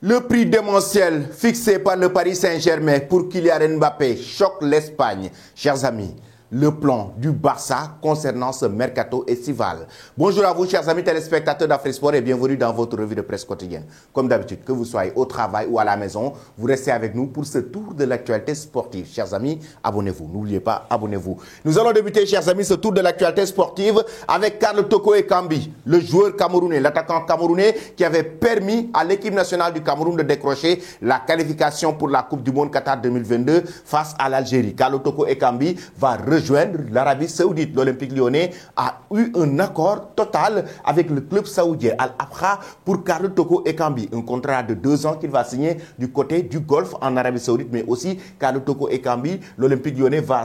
Le prix démentiel fixé par le Paris Saint-Germain pour Kylian Mbappé choque l'Espagne. Chers amis, le plan du Barça concernant ce mercato estival. Bonjour à vous, chers amis téléspectateurs d'Afrique Sport, et bienvenue dans votre revue de presse quotidienne. Comme d'habitude, que vous soyez au travail ou à la maison, vous restez avec nous pour ce tour de l'actualité sportive. Chers amis, abonnez-vous. N'oubliez pas, abonnez-vous. Nous allons débuter, chers amis, ce tour de l'actualité sportive avec Karl Toko Ekambi, le joueur camerounais, l'attaquant camerounais qui avait permis à l'équipe nationale du Cameroun de décrocher la qualification pour la Coupe du Monde Qatar 2022 face à l'Algérie. Karl Toko Ekambi va rejoindre l'Arabie Saoudite. L'Olympique Lyonnais a eu un accord total avec le club saoudien Al-Abha pour Karl Toko Ekambi. Un contrat de 2 ans qu'il va signer du côté du Golfe en Arabie Saoudite, mais aussi Karl Toko Ekambi, l'Olympique Lyonnais va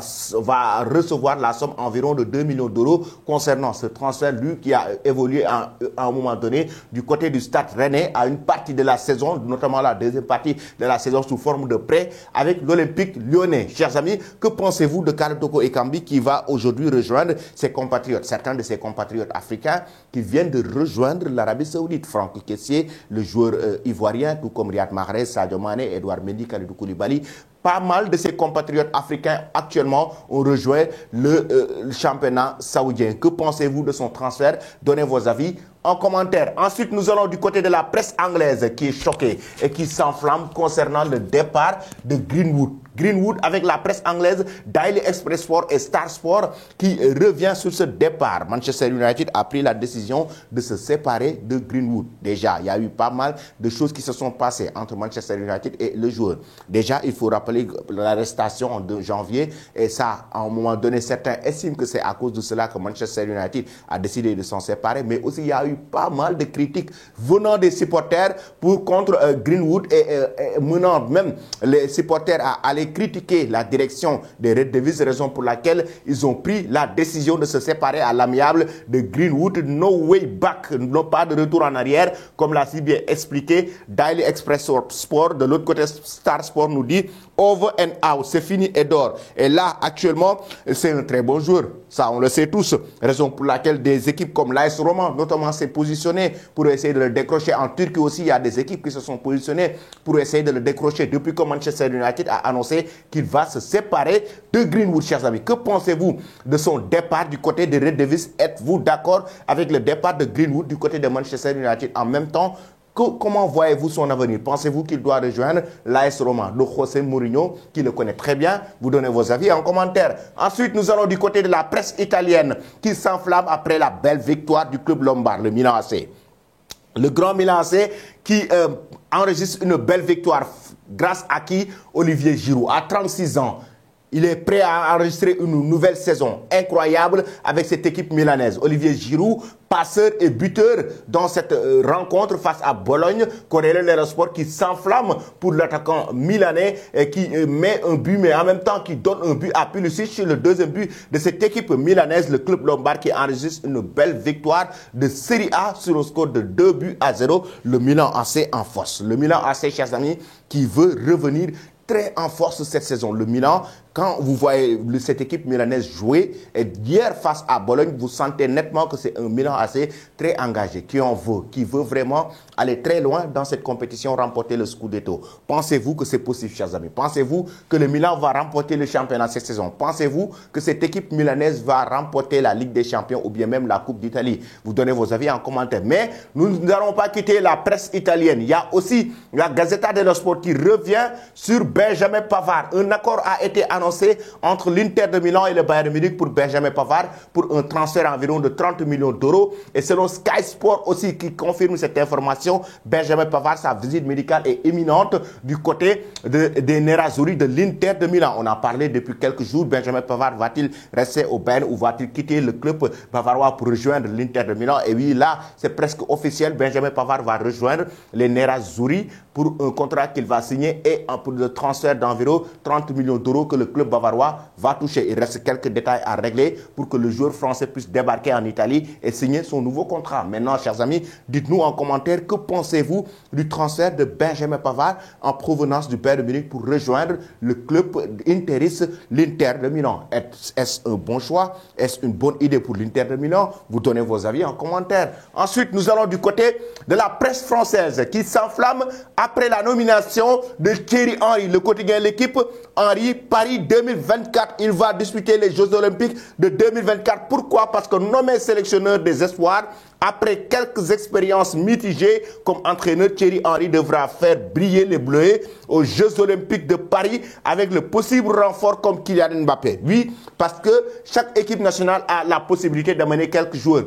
recevoir la somme environ de 2 millions d'euros concernant ce transfert, lui qui a évolué à un moment donné du côté du Stade Rennais à une partie de la saison, notamment la deuxième partie de la saison sous forme de prêt avec l'Olympique Lyonnais. Chers amis, que pensez-vous de Karl Toko Ekambi qui va aujourd'hui rejoindre ses compatriotes, certains de ses compatriotes africains qui viennent de rejoindre l'Arabie Saoudite? Franck Kessié, le joueur ivoirien, tout comme Riyad Mahrez, Sadio Mané, Edouard Mendy, Kalidou Koulibaly. Pas mal de ses compatriotes africains actuellement ont rejoint le championnat saoudien. Que pensez-vous de son transfert? Donnez vos avis en commentaire. Ensuite, nous allons du côté de la presse anglaise qui est choquée et qui s'enflamme concernant le départ de Greenwood. Greenwood avec la presse anglaise, Daily Express Sport et Star Sport qui revient sur ce départ. Manchester United a pris la décision de se séparer de Greenwood. Déjà, il y a eu pas mal de choses qui se sont passées entre Manchester United et le joueur. Déjà, il faut rappeler l'arrestation de janvier et ça, à un moment donné, certains estiment que c'est à cause de cela que Manchester United a décidé de s'en séparer, mais aussi il y a eu pas mal de critiques venant des supporters contre Greenwood et menant même les supporters à aller critiquer la direction des Red Devils, raison pour laquelle ils ont pris la décision de se séparer à l'amiable de Greenwood. No way back, non pas de retour en arrière, comme l'a si bien expliqué Daily Express Sport. De l'autre côté, Star Sport nous dit over and out, c'est fini et d'or. Et là, actuellement, c'est un très bon joueur. Ça, on le sait tous. Raison pour laquelle des équipes comme l'AS Roma, notamment, s'est positionnées pour essayer de le décrocher. En Turquie aussi, il y a des équipes qui se sont positionnées pour essayer de le décrocher. Depuis que Manchester United a annoncé qu'il va se séparer de Greenwood, chers amis. Que pensez-vous de son départ du côté des Red Devils? Êtes-vous d'accord avec le départ de Greenwood du côté de Manchester United? En même temps, comment voyez-vous son avenir? Pensez-vous qu'il doit rejoindre l'AS Roma de José Mourinho, qui le connaît très bien? Vous donnez vos avis en commentaire. Ensuite, nous allons du côté de la presse italienne qui s'enflamme après la belle victoire du club lombard, le Milan AC. Le grand Milan AC qui enregistre une belle victoire grâce à qui? Olivier Giroud, à 36 ans. Il est prêt à enregistrer une nouvelle saison incroyable avec cette équipe milanaise. Olivier Giroud, passeur et buteur dans cette rencontre face à Bologne. Corriere dello Sport qui s'enflamme pour l'attaquant milanais et qui met un but, mais en même temps qui donne un but à Pulisic, le deuxième but de cette équipe milanaise, le club lombard qui enregistre une belle victoire de Serie A sur un score de 2-0. Le Milan AC en force. Le Milan AC, chers amis, qui veut revenir très en force cette saison. Le Milan, quand vous voyez cette équipe milanaise jouer, et hier face à Bologne, vous sentez nettement que c'est un Milan assez très engagé, qui veut vraiment aller très loin dans cette compétition, remporter le Scudetto. Pensez-vous que c'est possible, chers amis? Pensez-vous que le Milan va remporter le championnat cette saison? Pensez-vous que cette équipe milanaise va remporter la Ligue des Champions ou bien même la Coupe d'Italie? Vous donnez vos avis en commentaire. Mais nous n'allons pas quitter la presse italienne. Il y a aussi la Gazzetta dello Sport qui revient sur Benjamin Pavard. Un accord a été annoncé entre l'Inter de Milan et le Bayern Munich pour Benjamin Pavard pour un transfert environ de 30 millions d'euros. Et selon Sky Sport aussi qui confirme cette information, Benjamin Pavard, sa visite médicale est imminente du côté des Nerazzurri de l'Inter de Milan. On a parlé depuis quelques jours. Benjamin Pavard va-t-il rester au Bayern ou va-t-il quitter le club bavarois pour rejoindre l'Inter de Milan? Et oui, là, c'est presque officiel. Benjamin Pavard va rejoindre les Nerazzurri pour un contrat qu'il va signer et pour le transfert d'environ 30 millions d'euros que le club bavarois va toucher. Il reste quelques détails à régler pour que le joueur français puisse débarquer en Italie et signer son nouveau contrat. Maintenant, chers amis, dites-nous en commentaire que pensez-vous du transfert de Benjamin Pavard en provenance du Bayern de Munich pour rejoindre le club interiste, l'Inter de Milan. Est-ce un bon choix? Est-ce une bonne idée pour l'Inter de Milan? Vous donnez vos avis en commentaire. Ensuite, nous allons du côté de la presse française qui s'enflamme après la nomination de Thierry Henry, le quotidien L'équipe. Henry, Paris 2024, il va disputer les Jeux Olympiques de 2024. Pourquoi? Parce que nommé sélectionneur des espoirs, après quelques expériences mitigées comme entraîneur, Thierry Henry devra faire briller les Bleus aux Jeux Olympiques de Paris avec le possible renfort comme Kylian Mbappé. Oui, parce que chaque équipe nationale a la possibilité d'amener quelques joueurs.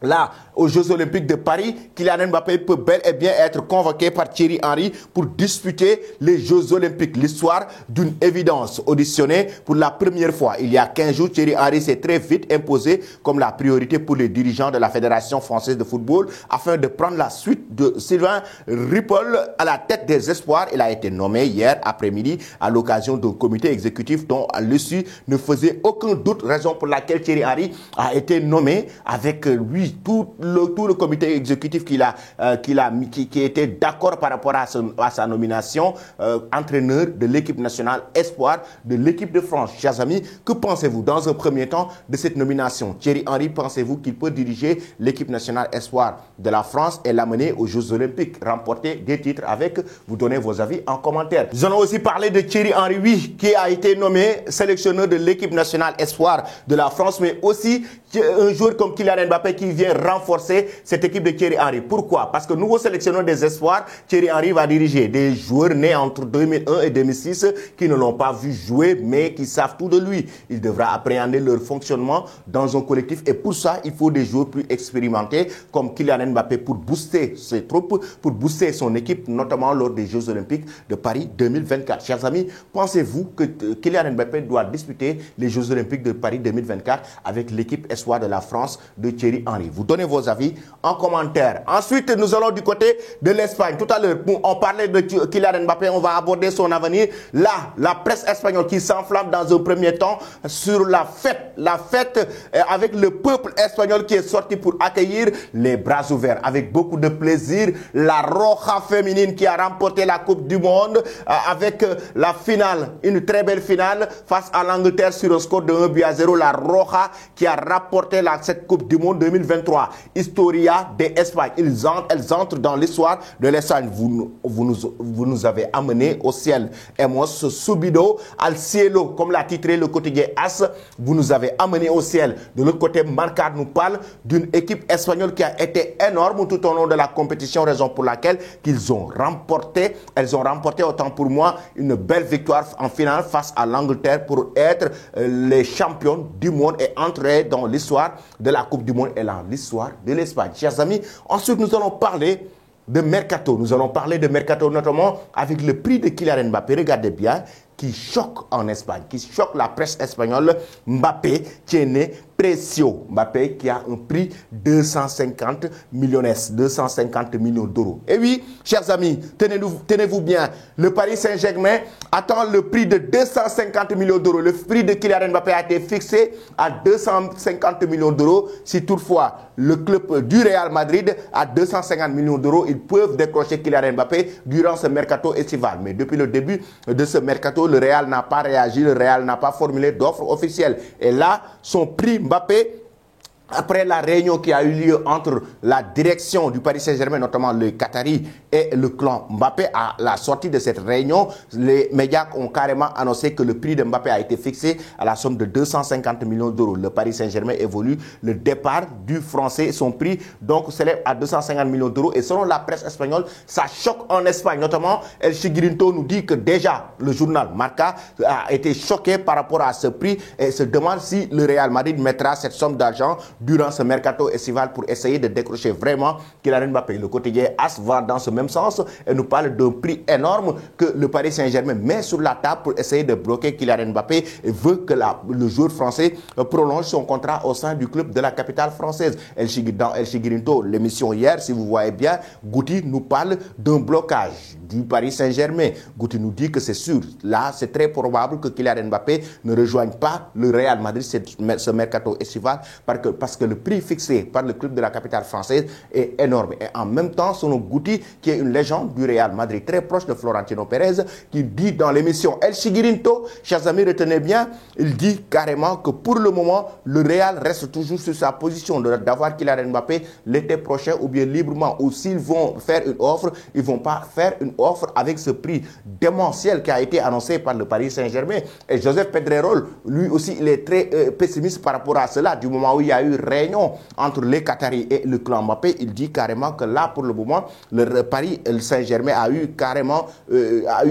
Là, aux Jeux Olympiques de Paris, Kylian Mbappé peut bel et bien être convoqué par Thierry Henry pour disputer les Jeux Olympiques. L'histoire d'une évidence. Auditionné pour la première fois il y a 15 jours, Thierry Henry s'est très vite imposé comme la priorité pour les dirigeants de la Fédération française de football afin de prendre la suite de Sylvain Ripoll à la tête des espoirs. Il a été nommé hier après-midi à l'occasion d'un comité exécutif dont à l'issue ne faisait aucun doute, raison pour laquelle Thierry Henry a été nommé avec lui tout le comité exécutif qui était d'accord par rapport à sa nomination, entraîneur de l'équipe nationale espoir de l'équipe de France. Chers amis, que pensez-vous dans un premier temps de cette nomination? Thierry Henry, pensez-vous qu'il peut diriger l'équipe nationale espoir de la France et l'amener aux Jeux Olympiques, remporter des titres avec? Vous donnez vos avis en commentaire. Nous allons aussi parler de Thierry Henry, oui, qui a été nommé sélectionneur de l'équipe nationale espoir de la France, mais aussi un joueur comme Kylian Mbappé qui vient renforcer cette équipe de Thierry Henry. Pourquoi? Parce que nouveau sélectionneur des espoirs, Thierry Henry va diriger des joueurs nés entre 2001 et 2006 qui ne l'ont pas vu jouer mais qui savent tout de lui. Il devra appréhender leur fonctionnement dans un collectif et pour ça, il faut des joueurs plus expérimentés comme Kylian Mbappé pour booster ses troupes, pour booster son équipe, notamment lors des Jeux Olympiques de Paris 2024. Chers amis, pensez-vous que Kylian Mbappé doit disputer les Jeux Olympiques de Paris 2024 avec l'équipe espoir de la France de Thierry Henry? Vous donnez vos avis en commentaire. Ensuite, nous allons du côté de l'Espagne. Tout à l'heure, on parlait de Kylian Mbappé, on va aborder son avenir. Là, la presse espagnole qui s'enflamme dans un premier temps sur la fête avec le peuple espagnol qui est sorti pour accueillir les bras ouverts, avec beaucoup de plaisir. La Roja féminine qui a remporté la Coupe du Monde avec la finale, une très belle finale face à l'Angleterre sur un score de 1-0. La Roja qui a rapporté cette Coupe du Monde 2023. Historia de Espagne. Elles entrent dans l'histoire de l'Espagne. Vous nous avez amené au ciel. Hemos subido al cielo, comme l'a titré le quotidien AS. Vous nous avez amené au ciel. De l'autre côté, Marca nous parle d'une équipe espagnole qui a été énorme tout au long de la compétition, raison pour laquelle elles ont remporté autant pour moi une belle victoire en finale face à l'Angleterre pour être les champions du monde et entrer dans l'histoire de la Coupe du Monde et dans l'histoire de l'Espagne. Chers amis, ensuite nous allons parler de Mercato. Nous allons parler de Mercato notamment avec le prix de Kylian Mbappé. Regardez bien, qui choque en Espagne, qui choque la presse espagnole. Mbappé tiene precio. Mbappé qui a un prix 250 millions d'euros. Et oui, chers amis, tenez-vous bien. Le Paris Saint-Germain attend le prix de 250 millions d'euros. Le prix de Kylian Mbappé a été fixé à 250 millions d'euros. Si toutefois le club du Real Madrid a 250 millions d'euros, ils peuvent décrocher Kylian Mbappé durant ce mercato estival. Mais depuis le début de ce mercato, le Real n'a pas réagi, le Real n'a pas formulé d'offre officielle. Et là, son prix Mbappé, après la réunion qui a eu lieu entre la direction du Paris Saint-Germain, notamment le Qatari et le clan Mbappé, à la sortie de cette réunion, les médias ont carrément annoncé que le prix de Mbappé a été fixé à la somme de 250 millions d'euros. Le Paris Saint-Germain évolue le départ du Français. Son prix donc s'élève à 250 millions d'euros. Et selon la presse espagnole, ça choque en Espagne. Notamment, El Chiguirinto nous dit que déjà le journal Marca a été choqué par rapport à ce prix et se demande si le Real Madrid mettra cette somme d'argent durant ce mercato estival pour essayer de décrocher vraiment Kylian Mbappé. Le quotidien AS va dans ce même sens et nous parle d'un prix énorme que le Paris Saint-Germain met sur la table pour essayer de bloquer Kylian Mbappé et veut que le joueur français prolonge son contrat au sein du club de la capitale française. Dans El Chiguirinto, l'émission hier, si vous voyez bien, Gouti nous parle d'un blocage du Paris Saint-Germain. Goutti nous dit que c'est sûr. Là, c'est très probable que Kylian Mbappé ne rejoigne pas le Real Madrid ce mercato estival parce que le prix fixé par le club de la capitale française est énorme. Et en même temps, Sono Goutti, qui est une légende du Real Madrid, très proche de Florentino Pérez, qui dit dans l'émission El Chiguirinto, chers amis, retenez bien, il dit carrément que pour le moment, le Real reste toujours sur sa position d'avoir Kylian Mbappé l'été prochain ou bien librement. Ou s'ils vont faire une offre, ils ne vont pas faire une offre avec ce prix démentiel qui a été annoncé par le Paris Saint-Germain. Et Joseph Pedrerol, lui aussi, il est très pessimiste par rapport à cela. Du moment où il y a eu réunion entre les Qataris et le clan Mbappé, il dit carrément que là, pour le moment, le Paris Saint-Germain a eu carrément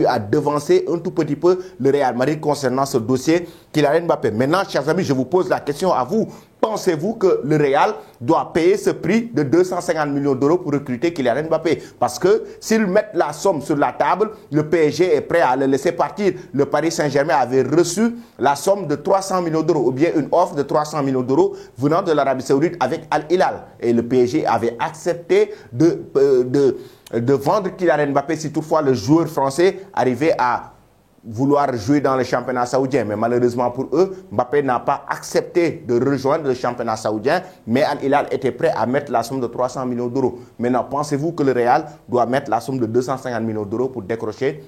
à devancer un tout petit peu le Real Madrid concernant ce dossier Kylian Mbappé. Maintenant, chers amis, je vous pose la question à vous. Pensez-vous que le Real doit payer ce prix de 250 millions d'euros pour recruter Kylian Mbappé? Parce que s'ils mettent la somme sur la table, le PSG est prêt à le laisser partir. Le Paris Saint-Germain avait reçu la somme de 300 millions d'euros ou bien une offre de 300 millions d'euros venant de l'Arabie Saoudite avec Al Hilal. Et le PSG avait accepté de vendre Kylian Mbappé si toutefois le joueur français arrivait à vouloir jouer dans le championnat saoudien. Mais malheureusement pour eux, Mbappé n'a pas accepté de rejoindre le championnat saoudien, mais Al Hilal était prêt à mettre la somme de 300 millions d'euros. Maintenant, pensez-vous que le Real doit mettre la somme de 250 millions d'euros pour décrocher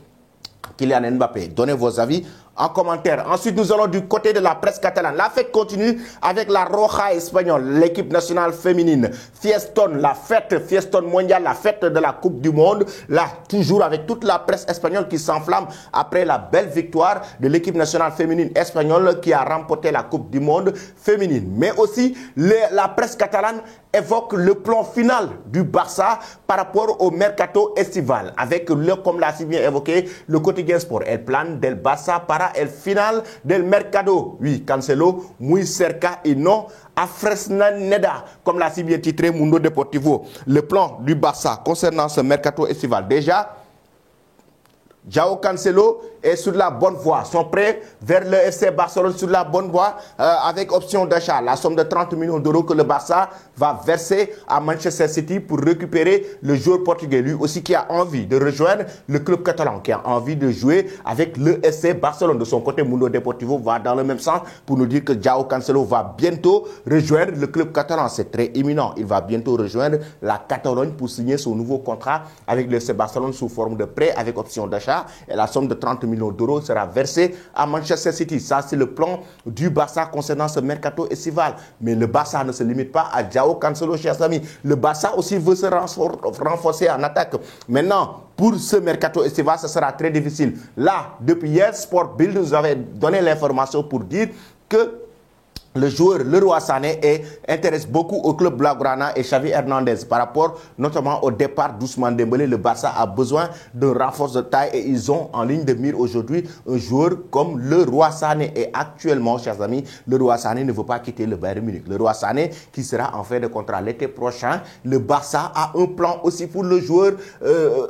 Kylian Mbappé? Donnez vos avis en commentaire. Ensuite, nous allons du côté de la presse catalane. La fête continue avec la Roja espagnole, l'équipe nationale féminine. Fieston, la fête, Fieston mondiale, la fête de la Coupe du Monde. Là, toujours avec toute la presse espagnole qui s'enflamme après la belle victoire de l'équipe nationale féminine espagnole qui a remporté la Coupe du Monde féminine. Mais aussi, la presse catalane évoque le plan final du Barça par rapport au mercato estival. Avec, comme l'a si bien évoqué, le quotidien sport. El plan del Barça para el final del mercado. Oui, Cancelo, muy cerca y no a Fresneda, comme l'a si bien titré Mundo Deportivo. Le plan du Barça concernant ce mercato estival. Déjà, Joao Cancelo est sur la bonne voie. Sont prêts vers le FC Barcelone sur la bonne voie avec option d'achat. La somme de 30 millions d'euros que le Barça va verser à Manchester City pour récupérer le joueur portugais. Lui aussi qui a envie de rejoindre le club catalan, qui a envie de jouer avec le FC Barcelone. De son côté, Mundo Deportivo va dans le même sens pour nous dire que Joao Cancelo va bientôt rejoindre le club catalan. C'est très imminent. Il va bientôt rejoindre la Catalogne pour signer son nouveau contrat avec le FC Barcelone sous forme de prêt avec option d'achat. Et la somme de 30 millions d'euros sera versée à Manchester City. Ça, c'est le plan du Barça concernant ce mercato estival. Mais le Barça ne se limite pas à Joao Cancelo, chers amis. Le Barça aussi veut se renforcer en attaque. Maintenant, pour ce mercato estival, ce sera très difficile. Là, depuis hier, Sport Bild nous avait donné l'information pour dire que le joueur Leroy Sané intéresse beaucoup au club Blaugrana et Xavi Hernandez par rapport notamment au départ d'Ousmane Dembélé. Le Barça a besoin d'un renfort de taille et ils ont en ligne de mire aujourd'hui un joueur comme Leroy Sané. Et actuellement, chers amis, Leroy Sané ne veut pas quitter le Bayern Munich. Leroy Sané qui sera en fin de contrat l'été prochain. Le Barça a un plan aussi pour le joueur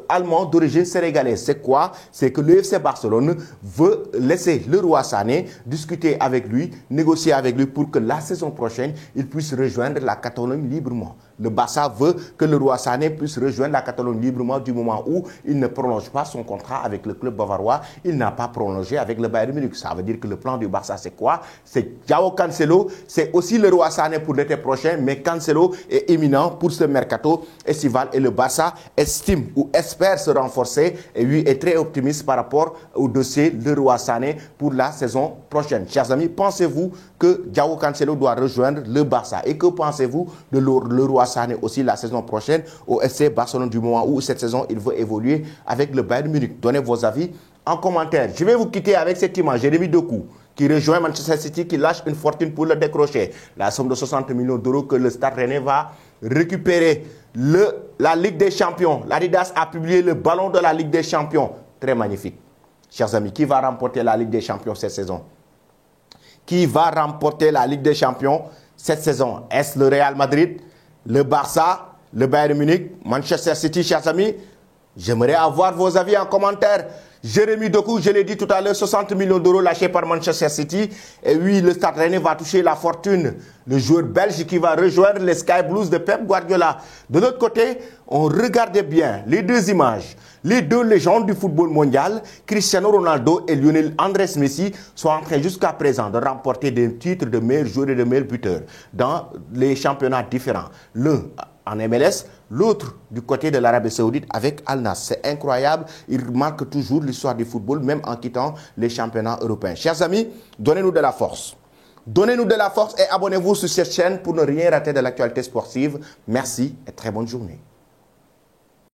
allemand d'origine sénégalaise. C'est quoi? C'est que le FC Barcelone veut laisser Leroy Sané discuter avec lui, négocier avec lui pour que la saison prochaine, il puisse rejoindre la Catalogne librement. Le Barça veut que Leroy Sané puisse rejoindre la Catalogne librement du moment où il ne prolonge pas son contrat avec le club bavarois. Il n'a pas prolongé avec le Bayern Munich. Ça veut dire que le plan du Barça, c'est quoi? C'est Joao Cancelo, c'est aussi Leroy Sané pour l'été prochain, mais Cancelo est imminent pour ce mercato estival et le Barça estime ou espère se renforcer et lui est très optimiste par rapport au dossier Leroy Sané pour la saison prochaine. Chers amis, pensez-vous que Joao Cancelo doit rejoindre le Barça? Et que pensez-vous de Leroy Sané aussi la saison prochaine au FC Barcelone du moment où cette saison il veut évoluer avec le Bayern Munich? Donnez vos avis en commentaire. Je vais vous quitter avec cette image. Jérémy Doku qui rejoint Manchester City, qui lâche une fortune pour le décrocher. La somme de 60 millions d'euros que le Stade Rennais va récupérer. La Ligue des Champions. L'Adidas a publié le ballon de la Ligue des Champions. Très magnifique. Chers amis, qui va remporter la Ligue des Champions cette saison? Qui va remporter la Ligue des Champions cette saison? Est-ce le Real Madrid, le Barça, le Bayern Munich, Manchester City, chers amis? J'aimerais avoir vos avis en commentaire. Jérémy Doku, je l'ai dit tout à l'heure, 60 millions d'euros lâchés par Manchester City. Et oui, le Stade Rennais va toucher la fortune. Le joueur belge qui va rejoindre les Sky Blues de Pep Guardiola. De l'autre côté, on regardait bien les deux images. Les deux légendes du football mondial, Cristiano Ronaldo et Lionel Andrés Messi, sont en train jusqu'à présent de remporter des titres de meilleurs joueurs et de meilleurs buteurs dans les championnats différents. L'un en MLS, l'autre du côté de l'Arabie Saoudite avec Al Nassr. C'est incroyable, il marque toujours l'histoire du football, même en quittant les championnats européens. Chers amis, donnez-nous de la force. Donnez-nous de la force et abonnez-vous sur cette chaîne pour ne rien rater de l'actualité sportive. Merci et très bonne journée.